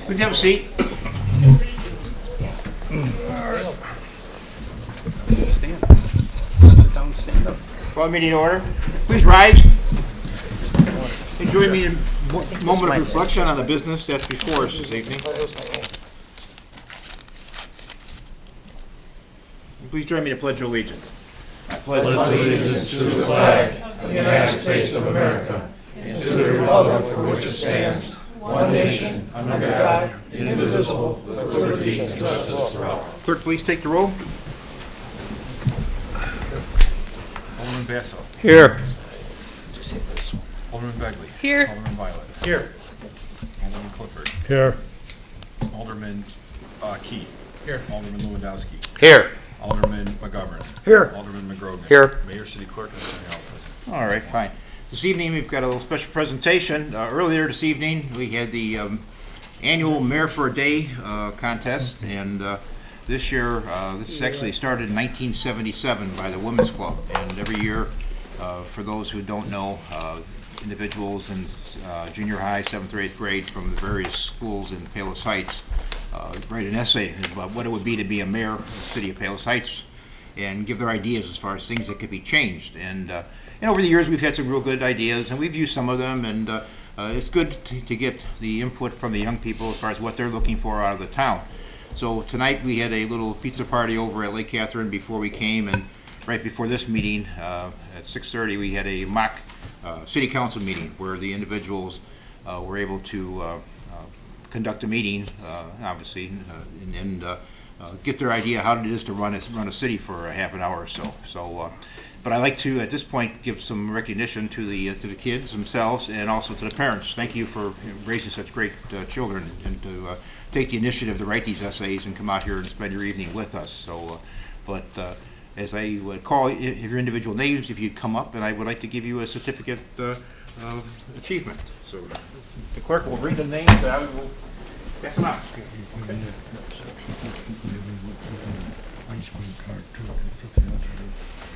Please have a seat. Stand. Sit down and stand up. Call meeting order. Please rise. And join me in a moment of reflection on the business that's before us this evening. Please join me to pledge allegiance. I pledge allegiance to the flag of the United States of America and to the republic for which it stands, one nation, under God, indivisible, with liberty and justice for all. Clerk, please take the roll. Alderman Basso. Here. Alderman Begley. Here. Alderman Violet. Here. Alderman Clifford. Here. Alderman Key. Here. Alderman Lewandowski. Here. Alderman McGovern. Here. Alderman McGrogan. Here. Mayor, City Clerk, and Attorney General present. All right, fine. This evening, we've got a little special presentation. Earlier this evening, we had the annual Mayor for a Day contest, and this year, this actually started in 1977 by the Women's Club, and every year, for those who don't know, individuals in junior high, 7th or 8th grade from the various schools in Palos Heights write an essay about what it would be to be a mayor of the city of Palos Heights and give their ideas as far as things that could be changed. And over the years, we've had some real good ideas, and we've used some of them, and it's good to get the input from the young people as far as what they're looking for out of the town. So tonight, we had a little pizza party over at Lake Catherine before we came, and right before this meeting, at 6:30, we had a mock city council meeting where the individuals were able to conduct a meeting, obviously, and get their idea how it is to run a city for a half an hour or so. But I'd like to, at this point, give some recognition to the kids themselves and also to the parents. Thank you for raising such great children and to take the initiative to write these essays and come out here and spend your evening with us. So, as I would call your individual names, if you'd come up, and I would like to give you a certificate of achievement. So the clerk will read the names and I will pass them out.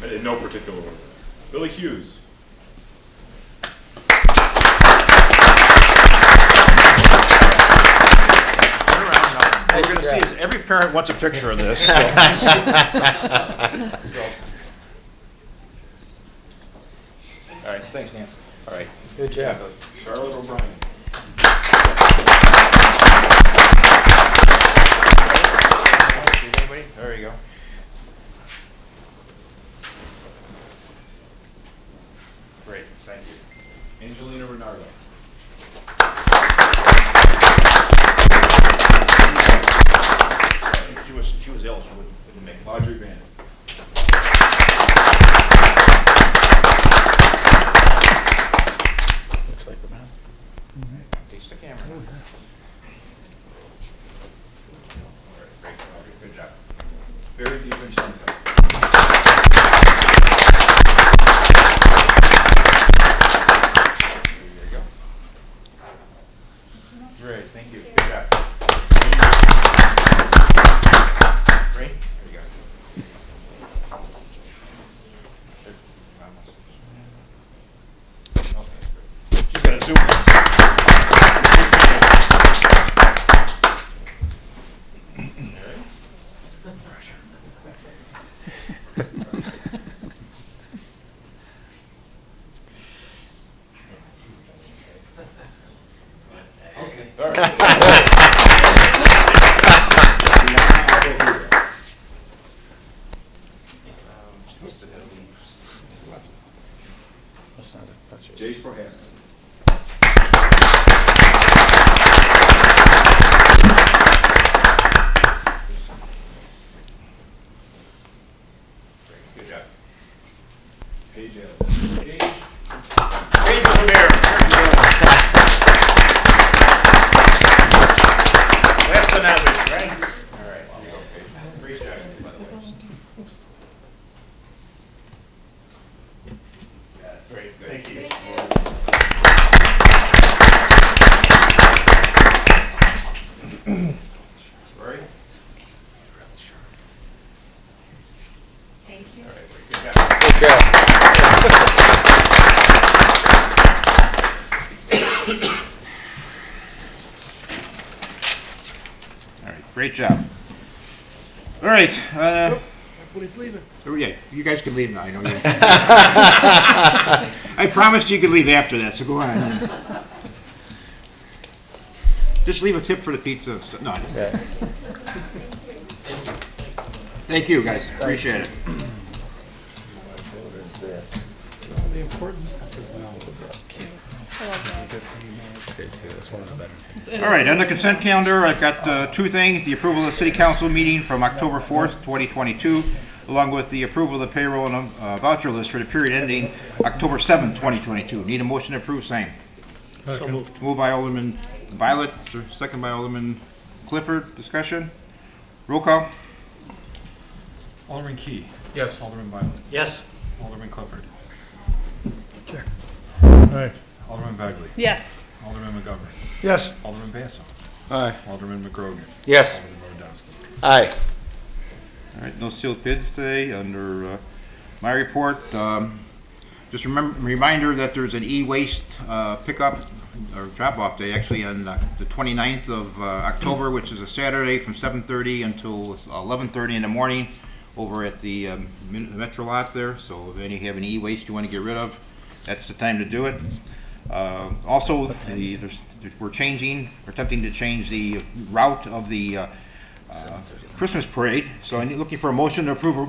In no particular order. Billy Hughes. What we're going to see is every parent wants a picture of this. So. All right, thanks, Nancy. All right. Good job. Charlotte O'Brien. Anybody? There you go. Great, thank you. Angelina Renardo. She was ill, she wouldn't make it. Audrey Van. Looks like a man. Face the camera. All right, great, Audrey, good job. Barry DiVincenzo. There you go. Great, thank you, good job. Great, there you go. She's got a zoom. Okay. All right. Jace Prohaska. Good job. Paige Ellis. Paige over there. Last but not least, right? All right, here you go, Paige. Great job, by the way. Great, good. Thank you. Sorry? Thank you. All right, good job. Good job. Great job. All right. Everybody's leaving. Yeah, you guys can leave now. I know you. I promised you could leave after that, so go on. Just leave a tip for the pizza and stuff. No, I just- Thank you, guys. Appreciate it. The important stuff is now. All right, on the consent calendar, I've got two things. The approval of the city council meeting from October 4th, 2022, along with the approval of the payroll and voucher list for the period ending October 7th, 2022. Need a motion to approve same. So moved. Moved by Alderman Violet, second by Alderman Clifford. Discussion? Roll call? Alderman Key. Yes. Alderman Violet. Yes. Alderman Clifford. Aye. Alderman Begley. Yes. Alderman McGovern. Yes. Alderman Basso. Aye. Alderman McGrogan. Yes. Alderman Rodowski. Aye. All right, no sealed bids today. Under my report, just reminder that there's an e-waste pickup or drop-off day actually on the 29th of October, which is a Saturday from 7:30 until 11:30 in the morning over at the Metro lot there. So if any have any e-waste you want to get rid of, that's the time to do it. Also, we're attempting to change the route of the Christmas parade. So I'm looking for a motion to approve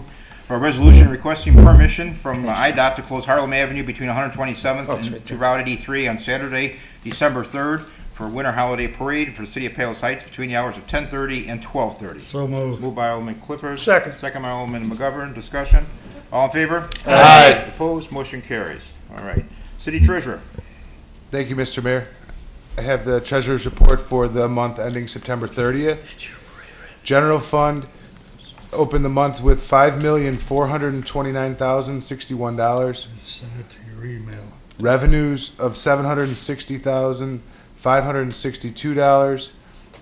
a resolution requesting permission from IDOT to close Harlem Avenue between 127th and to Route 83 on Saturday, December 3rd for winter holiday parade for the city of Palos Heights between the hours of 10:30 and 12:30. So moved. Moved by Alderman Clifford. Second. Second by Alderman McGovern. Discussion? All in favor? Aye. Opposed? Motion carries. All right. City Treasurer. Thank you, Mr. Mayor. I have the treasurer's report for the month ending September 30th. General fund opened the month with $5,429,061. Send it to your email. Revenues of $760,562.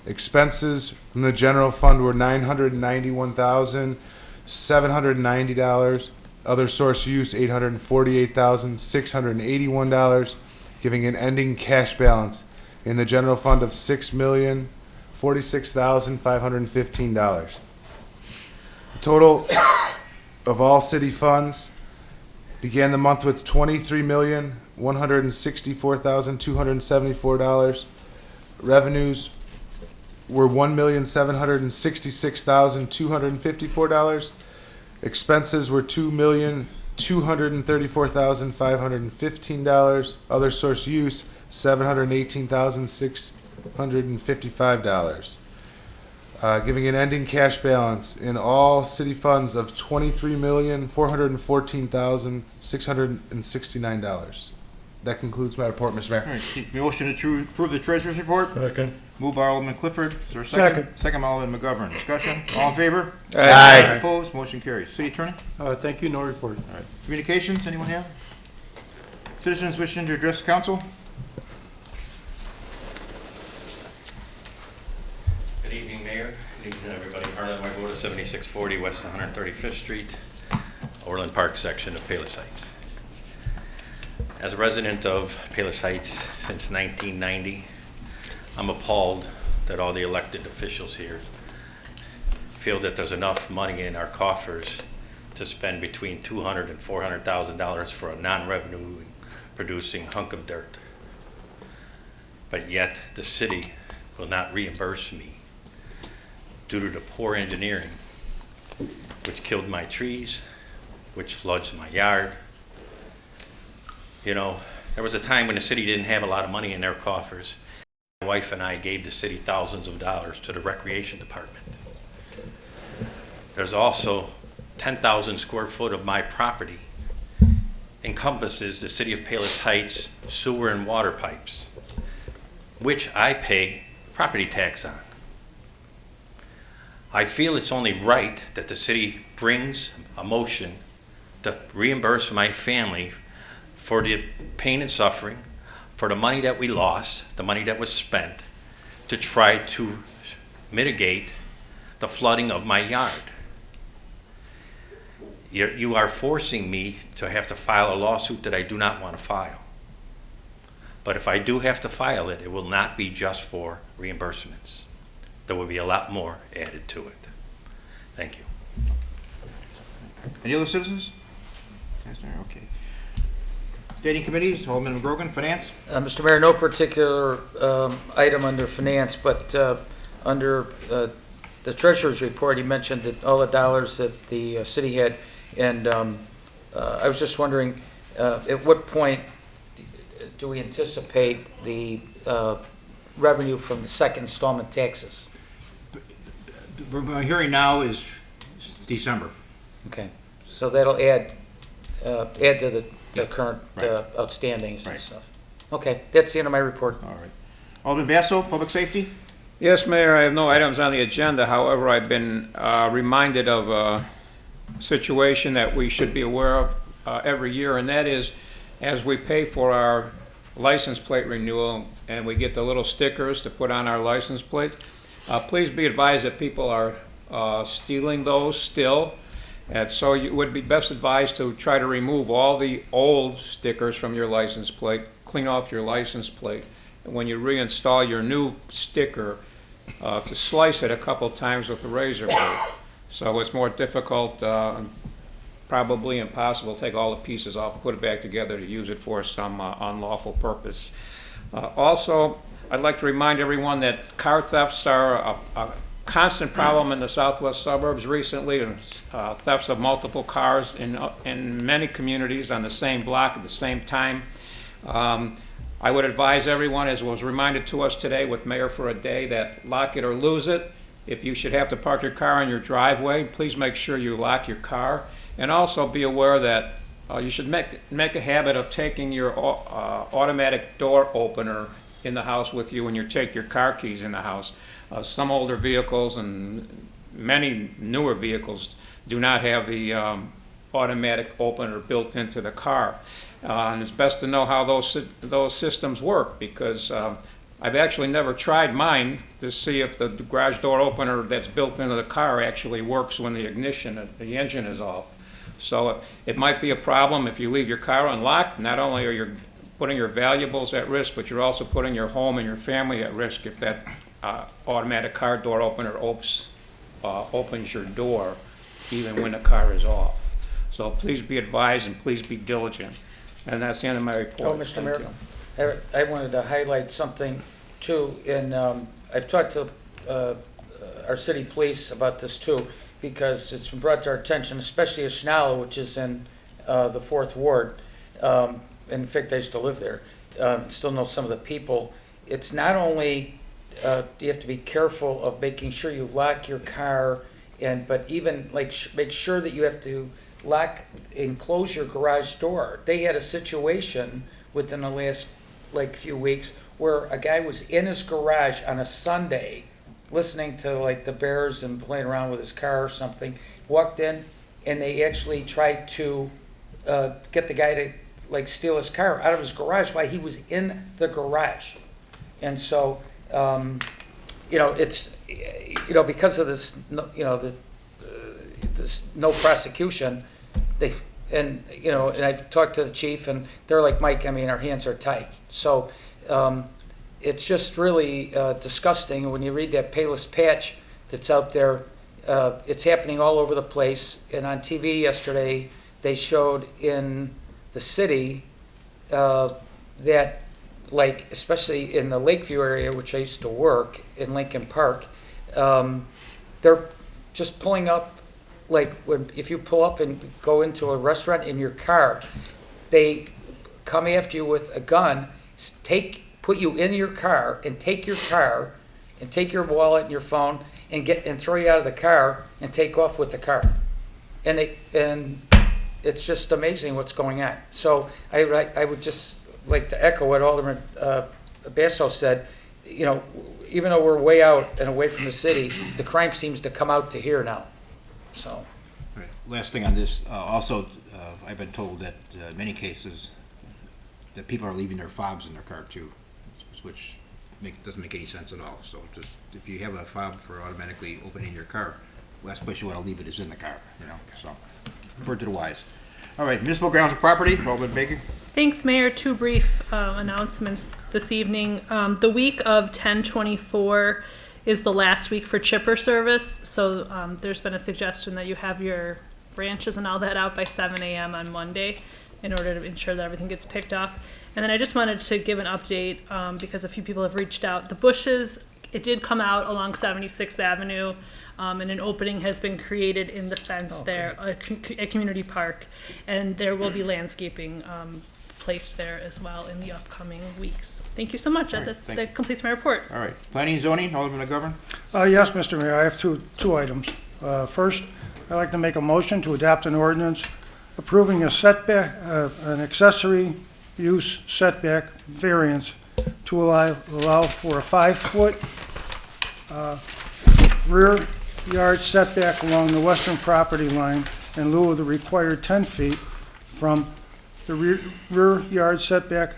Expenses from the general fund were $991,790. Other source use $848,681, giving an ending cash balance in the general fund of $6,046,515. The total of all city funds began the month with $23,164,274. Revenues were $1,766,254. Expenses were $2,234,515. Other source use $718,655. Giving an ending cash balance in all city funds of $23,414,669. That concludes my report, Mr. Mayor. All right. Motion to approve the treasurer's report. Second. Moved by Alderman Clifford. Is there a second? Second by Alderman McGovern. Discussion? All in favor? Aye. Opposed? Motion carries. City Attorney? Thank you, no report. All right. Communications, anyone have? Citizens wishing to address the council? Good evening, Mayor. Good evening, everybody. Harlan White Lotus, 7640 West 135th Street, Orland Park section of Palos Heights. As a resident of Palos Heights since 1990, I'm appalled that all the elected officials here feel that there's enough money in our coffers to spend between $200,000 and $400,000 for a non-revenue producing hunk of dirt. But yet the city will not reimburse me due to the poor engineering, which killed my trees, which floods my yard. You know, there was a time when the city didn't have a lot of money in their coffers. My wife and I gave the city thousands of dollars to the recreation department. There's also 10,000 square foot of my property encompasses the city of Palos Heights sewer and water pipes, which I pay property tax on. I feel it's only right that the city brings a motion to reimburse my family for the pain and suffering, for the money that we lost, the money that was spent, to try to mitigate the flooding of my yard. You are forcing me to have to file a lawsuit that I do not want to file. But if I do have to file it, it will not be just for reimbursements. there will be a lot more added to it. Thank you. Any other citizens? Yes, sir, okay. Standing committees, Alderman McGrogan, Finance? Mr. Mayor, no particular item under finance, but under the treasurer's report, he mentioned that all the dollars that the city had, and I was just wondering, at what point do we anticipate the revenue from the second installment taxes? My hearing now is December. Okay, so that'll add to the current Right. outstandings Right. and stuff. Okay, that's the end of my report. All right. Alderman Basso, Public Safety? Yes, Mayor, I have no items on the agenda. However, I've been reminded of a situation that we should be aware of every year, and that is, as we pay for our license plate renewal and we get the little stickers to put on our license plates, please be advised that people are stealing those still. And so you would be best advised to try to remove all the old stickers from your license plate, clean off your license plate. And when you reinstall your new sticker, to slice it a couple times with a razor blade. So it's more difficult, probably impossible to take all the pieces off and put it back together to use it for some unlawful purpose. Also, I'd like to remind everyone that car thefts are a constant problem in the southwest suburbs recently, and thefts of multiple cars in many communities on the same block at the same time. I would advise everyone, as was reminded to us today with Mayor for a Day, that lock it or lose it. If you should have to park your car in your driveway, please make sure you lock your car. And also be aware that you should make a habit of taking your automatic door opener in the house with you when you take your car keys in the house. Some older vehicles and many newer vehicles do not have the automatic opener built into the car. And it's best to know how those systems work, because I've actually never tried mine to see if the garage door opener that's built into the car actually works when the engine is off. So it might be a problem if you leave your car unlocked. Not only are you putting your valuables at risk, but you're also putting your home and your family at risk if that automatic car door opener opens your door even when the car is off. So please be advised and please be diligent. And that's the end of my report. Oh, Mr. Thank Mayor, you. I wanted to highlight something too, and I've talked to our city police about this too, because it's been brought to our attention, especially Ashnala, which is in the 4th Ward. In fact, I used to live there. Still know some of the people. It's not only do you have to be careful of making sure you lock your car, but even like make sure that you have to lock and close your garage door. They had a situation within the last few weeks where a guy was in his garage on a Sunday listening to the Bears and playing around with his car or something, walked in and they actually tried to get the guy to steal his car out of his garage while he was in the garage. And so it's because of this this no prosecution, and I've talked to the chief and they're like, Mike, I mean, our hands are tied. So it's just really disgusting when you read that Payless patch that's out there. It's happening all over the place. And on TV yesterday, they showed in the city that, especially in the Lakeview area, which I used to work in Lincoln Park, they're just pulling up, if you pull up and go into a restaurant in your car, they come after you with a gun, put you in your car and take your car and take your wallet and your phone and throw you out of the car and take off with the car. And it's just amazing what's going on. So I would just like to echo what Alderman Basso said. Even though we're way out and away from the city, the crime seems to come out to here now. So. All right. Last thing on this, also, I've been told that in many cases that people are leaving their fobs in their car too, which doesn't make any sense at all. So just if you have a fob for automatically opening your car, last place you want to leave it is in the car. So word to the wise. All right, municipal grounds and property, Alderman Baker. Thanks, Mayor. Two brief announcements this evening. The week of 10/24 is the last week for chipper service. So there's been a suggestion that you have your branches and all that out by 7 a.m. on Monday in order to ensure that everything gets picked up. And then I just wanted to give an update because a few people have reached out. The bushes, it did come out along 76th Avenue, and an opening has been created in the fence there at Community Park. And there will be landscaping placed there as well in the upcoming weeks. Thank you so much. All right, thank you. That completes my report. All right. Planning and zoning, Alderman McGovern. Yes, Mr. Mayor, I have two items. First, I'd like to make a motion to adopt an ordinance approving a setback, an accessory use setback variance to allow for a 5-foot rear yard setback along the western property line in lieu of the required 10 feet from the rear yard setback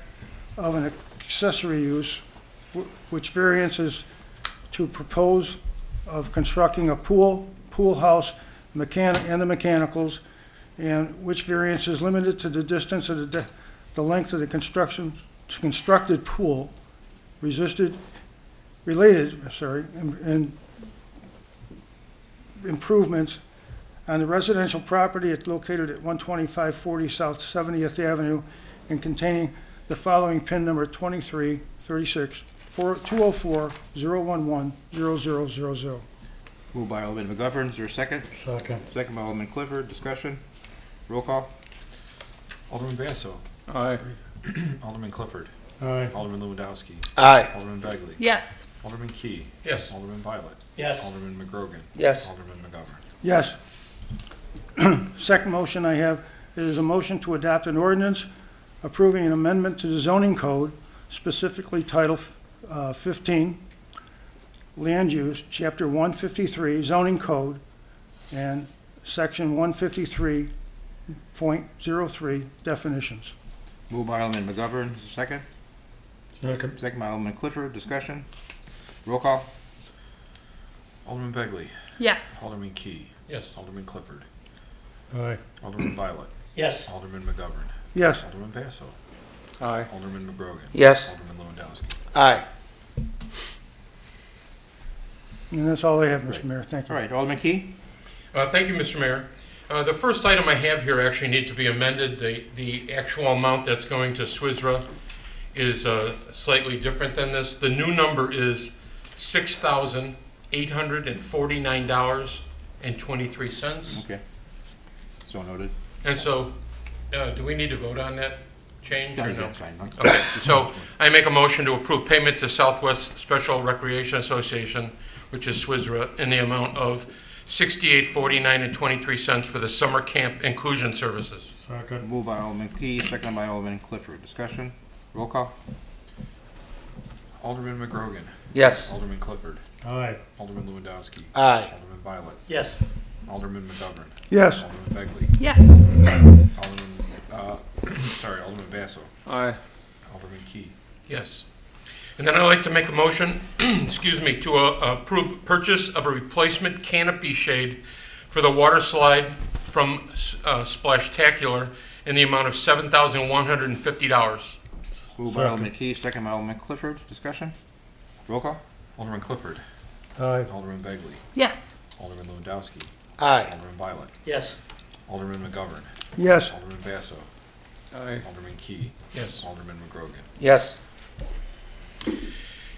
of an accessory use, which variance is to propose of constructing a pool house, and the mechanicals, and which variance is limited to the distance of the length of the constructed pool, and improvements on the residential property located at 12540 South 70th Avenue and containing the following PIN number 2336-204-011-0000. Moved by Alderman McGovern. Is there a second? Second. Second by Alderman Clifford. Discussion? Roll call. Alderman Basso. Aye. Alderman Clifford. Aye. Alderman Lewandowski. Aye. Alderman Begley. Yes. Alderman Key. Yes. Alderman Violet. Yes. Alderman McGrogan. Yes. Alderman McGovern. Yes. Second motion I have is a motion to adopt an ordinance approving an amendment to the zoning code, specifically Title 15, Land Use, Chapter 153, Zoning Code, and Section 153.03, Definitions. Moved by Alderman McGovern. Is there a second? Second. Second by Alderman Clifford. Discussion? Roll call. Alderman Begley. Yes. Alderman Key. Yes. Alderman Clifford. Aye. Alderman Violet. Yes. Alderman McGovern. Yes. Alderman Basso. Aye. Alderman McGrogan. Yes. Alderman Lewandowski. Aye. And that's all I have, Mr. Mayor. Thank you. All right. Alderman Key. Thank you, Mr. Mayor. The first item I have here actually needs to be amended. The actual amount that's going to SWISRA is slightly different than this. The new number is $6,849.23. Okay. So noted. And so, do we need to vote on that change or no? That's fine. Okay, so I make a motion to approve payment to Southwest Special Recreation Association, which is SWISRA, in the amount of $68.49 for the summer camp inclusion services. Second. Moved by Alderman Key, second by Alderman Clifford. Discussion? Roll call. Alderman McGrogan. Yes. Alderman Clifford. Aye. Alderman Lewandowski. Aye. Alderman Violet. Yes. Alderman McGovern. Yes. Alderman Begley. Yes. Alderman Basso. Aye. Alderman Key. Yes. And then I'd like to make a motion, excuse me, to approve purchase of a replacement canopy shade for the water slide from Splashtacular in the amount of $7,150. Moved by Alderman Key, second by Alderman Clifford. Discussion? Roll call. Alderman Clifford. Aye. Alderman Begley. Yes. Alderman Lewandowski. Aye. Alderman Violet. Yes. Alderman McGovern. Yes. Alderman Basso. Aye. Alderman Key. Yes. Alderman McGrogan. Yes.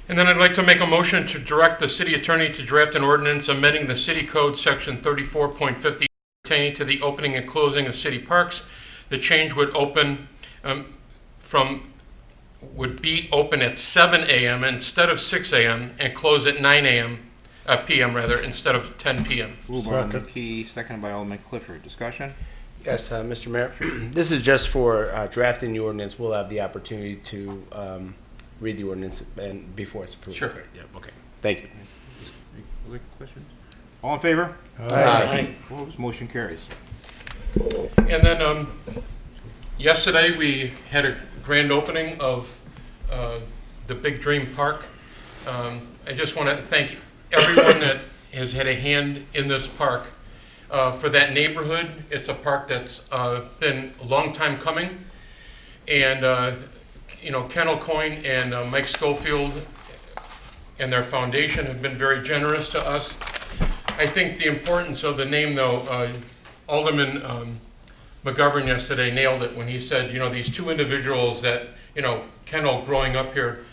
And then I'd like to make a motion to direct the city attorney to draft an ordinance amending the city code section 34.50 pertaining to the opening and closing of city parks. The change would would be open at 7 a.m. instead of 6 a.m. and close at 9 a.m. p.m. instead of 10 p.m. Moved by Alderman Key, second by Alderman Clifford. Discussion? Yes, Mr. Mayor, this is just for drafting the ordinance. We'll have the opportunity to read the ordinance and before it's approved. Sure. Yeah, okay. Thank you. Other questions? All in favor? Aye. Opposed? Motion carries. And then yesterday we had a grand opening of the Big Dream Park. I just want to thank everyone that has had a hand in this park. For that neighborhood, it's a park that's been a long time coming. And, Ken O'Coin and Mike Schofield and their foundation have been very generous to us. I think the importance of the name, though, Alderman McGovern yesterday nailed it when he said, you know, these two individuals that, you know, Kendall growing up here,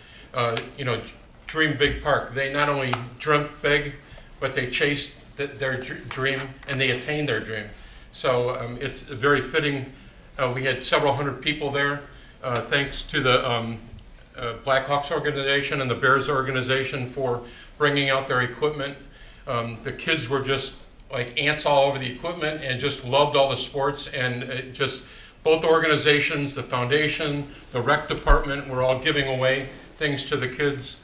you know, dream big park. They not only dreamt big, but they chased their dream and they attained their dream. So it's very fitting. We had several hundred people there, thanks to the Blackhawks organization and the Bears organization for bringing out their equipment. The kids were just like ants all over the equipment and just loved all the sports, and just both organizations, the foundation, the rec department, were all giving away things to the kids.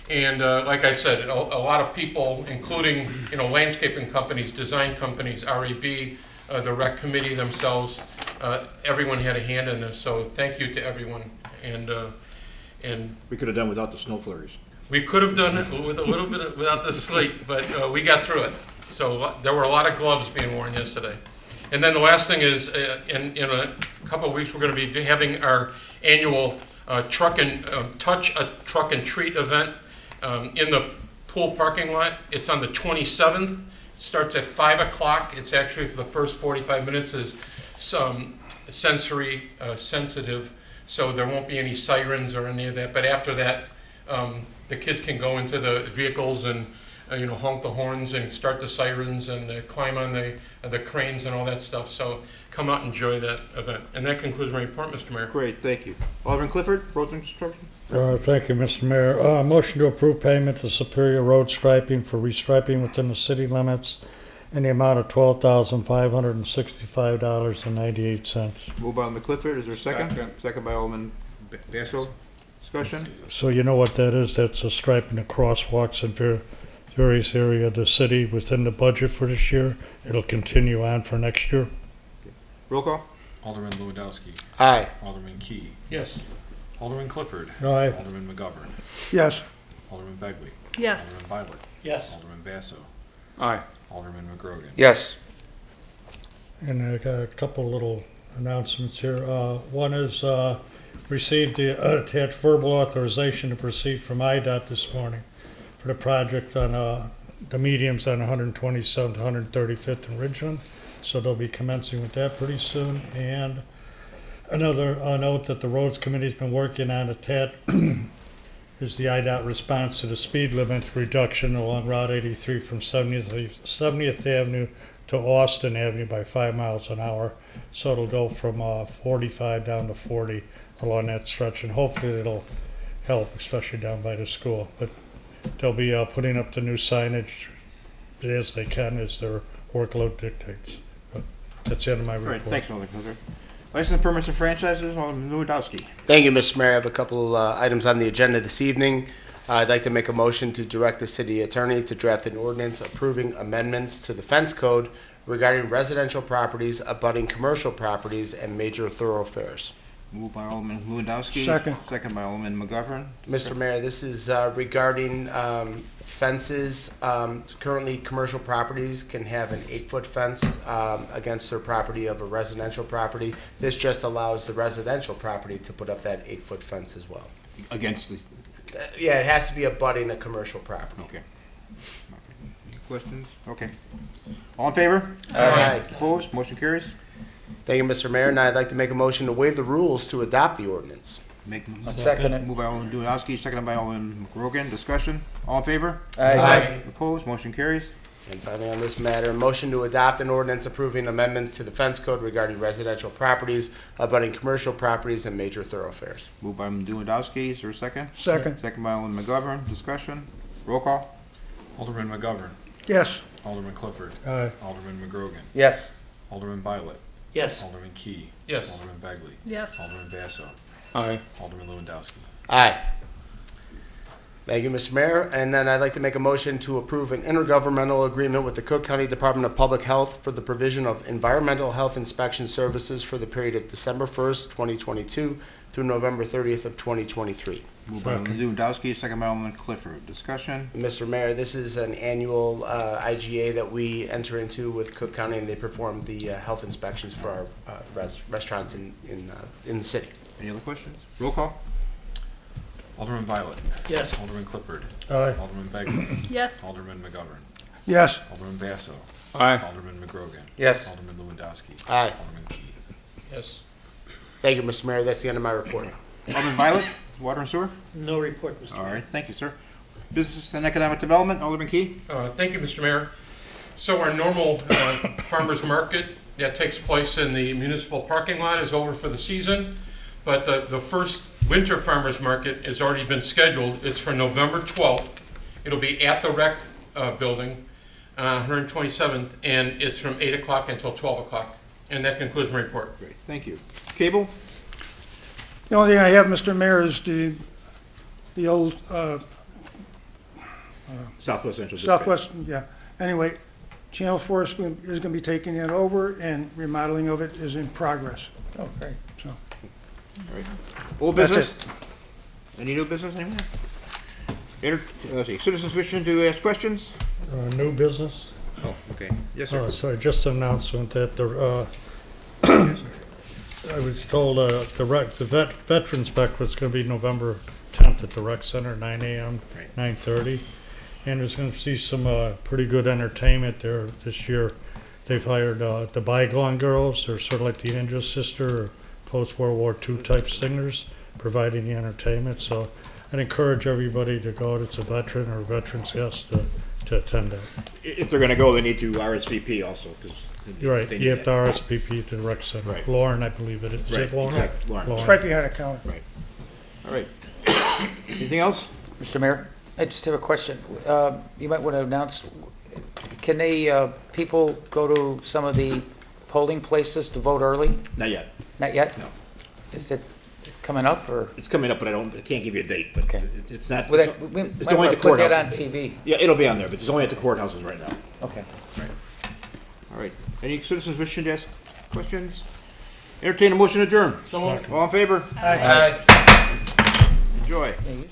And like I said, a lot of people, including, you know, landscaping companies, design companies, REB, the rec committee themselves, everyone had a hand in this. So thank you to everyone. And We could have done without the snow flurries. we could have done it with a little bit without the sleet, but we got through it. So there were a lot of gloves being worn yesterday. And then the last thing is, in a couple of weeks, we're going to be having our annual truck and treat event in the pool parking lot. It's on the 27th. It starts at 5 o'clock. It's actually, for the first 45 minutes, is some sensory sensitive, so there won't be any sirens or any of that. But after that, the kids can go into the vehicles and you know, honk the horns and start the sirens and climb on the cranes and all that stuff. So come out and enjoy that event. And that concludes my report, Mr. Mayor. Great, thank you. Alderman Clifford, road construction? Thank you, Mr. Mayor. Motion to approve payment to Superior Road Striping for restriping within the city limits in the amount of $12,565.98. Moved by Alderman Clifford, is there a second? Second by Alderman Basso. Discussion? So you know what that is? That's a striping the crosswalks in various areas of the city within the budget for this year. It'll continue on for next year. Roll call? Alderman Lewandowski. Aye. Alderman Key. Yes. Alderman Clifford. Aye. Alderman McGovern. Yes. Alderman Begley. Yes. Alderman Violet. Yes. Alderman Basso. Aye. Alderman McGrogan. Yes. And I got a couple little announcements here. One is received the attached verbal authorization to proceed from IDOT this morning for the project on the mediums on 127th, 135th and Ridgeland. So they'll be commencing with that pretty soon. And another note that the Roads Committee's been working on is the IDOT response to the speed limit reduction along Route 83 from 70th Avenue to Austin Avenue by 5 miles an hour. So it'll go from 45 down to 40 along that stretch, and hopefully it'll help, especially down by the school. But they'll be putting up the new signage as they can, as their workload dictates. But that's the end of my All right, report. thanks, Alderman Clifford. License, permits, and franchises, Alderman Lewandowski. Thank you, Mr. Mayor. I have a couple items on the agenda this evening. I'd like to make a motion to direct the city attorney to draft an ordinance approving amendments to the fence code regarding residential properties abutting commercial properties and major thoroughfares. Moved by Alderman Lewandowski. Second. Second by Alderman McGovern. Mr. Mayor, this is regarding fences. Currently, commercial properties can have an 8-foot fence against their property of a residential property. This just allows the residential property to put up that 8-foot fence as well. Against the, Yeah, it has to be abutting a commercial property. okay. Questions? Okay. All in favor? Aye. Opposed? Motion carries. Thank you, Mr. Mayor. Now I'd like to make a motion to waive the rules to adopt the ordinance. Make, Second it. moved by Alderman Lewandowski, seconded by Alderman McGrogan. Discussion? All in favor? Aye. Opposed? Motion carries. And finally, on this matter, a motion to adopt an ordinance approving amendments to the fence code regarding residential properties abutting commercial properties and major thoroughfares. Moved by Alderman Lewandowski. Is there a second? Second. Second by Alderman McGovern. Discussion? Roll call? Alderman McGovern. Yes. Alderman Clifford. Aye. Alderman McGrogan. Yes. Alderman Violet. Yes. Alderman Key. Yes. Alderman Begley. Yes. Alderman Basso. Aye. Alderman Lewandowski. Aye. Thank you, Mr. Mayor. And then I'd like to make a motion to approve an intergovernmental agreement with the Cook County Department of Public Health for the provision of environmental health inspection services for the period of December 1st, 2022 through November 30th of 2023. Moved by Alderman Lewandowski, second by Alderman Clifford. Discussion? Mr. Mayor, this is an annual IGA that we enter into with Cook County, and they perform the health inspections for our restaurants in the city. Any other questions? Roll call? Alderman Violet. Yes. Alderman Clifford. Aye. Alderman Begley. Yes. Alderman McGovern. Yes. Alderman Basso. Aye. Alderman McGrogan. Yes. Alderman Lewandowski. Aye. Alderman Key. Yes. Thank you, Mr. Mayor. That's the end of my report. Alderman Violet, Water and Sewer? No report, Mr. All Mayor. right, thank you, sir. Business and Economic Development, Alderman Key? Thank you, Mr. Mayor. So our normal farmer's market that takes place in the municipal parking lot is over for the season, but the first winter farmer's market has already been scheduled. It's for November 12th. It'll be at the rec building, 127th, and it's from 8 o'clock until 12 o'clock. And that concludes my report. Great, thank you. Cable? The only thing I have, Mr. Mayor, is the old Southwest Central Dispatch. Southwest, yeah. Anyway, Channel 4 is going to be taking it over, and remodeling of it is in progress. Oh, great. So, Old That's business? Any new business anymore? Let's see, citizens wishing to ask questions? New business? Oh, okay. Yes, sir. Sorry, just an announcement that I was told the Veterans Breakfast is going to be November 10th at the Rec Center, 9 a.m., Right. 9:30. And there's going to see some pretty good entertainment there this year. They've hired the Bygone Girls. They're sort of like the Angel Sister or post-World War II type singers providing the entertainment. So I'd encourage everybody to go. It's a veteran or veteran's guest to attend that. If they're gonna go, they need to RSVP also, because. You're right. You have to RSVP to the Rec Center. Right. Lauren, I believe it is. Is Right, it Lauren? exactly, Lauren. it's right behind the counter. Right. All right. Anything else? Mr. Mayor, I just have a question. You might want to announce, can people go to some of the polling places to vote early? Not yet. Not yet? No. Is it coming up, or? It's coming up, but I can't give you a date, but Okay. it's not. Well, it's we it's might only want at to the put that courthouse. on TV. Yeah, it'll be on there, but it's only at the courthouses right now. Okay. All right. Any citizens wishing to ask questions? Entertain a motion to adjourn. All in favor? Aye. Enjoy. Yeah, usually-